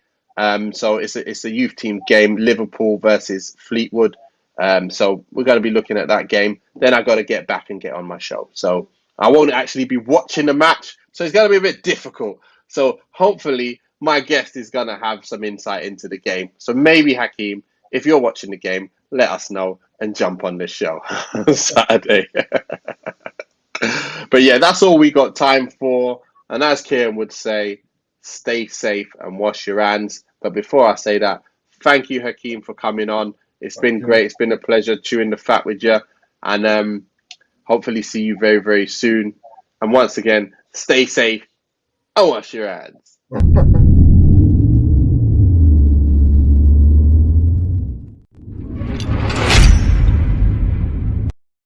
So it's a youth team game, Liverpool versus Fleetwood. So we're going to be looking at that game. Then I got to get back and get on my show. So I won't actually be watching the match. So it's going to be a bit difficult. So hopefully my guest is going to have some insight into the game. So maybe, Hakeem, if you're watching the game, let us know and jump on this show on Saturday. But yeah, that's all we got time for. And as Kieran would say, stay safe and wash your hands. But before I say that, thank you, Hakeem, for coming on. It's been great. It's been a pleasure chewing the fat with you. And hopefully see you very, very soon. And once again, stay safe and wash your hands.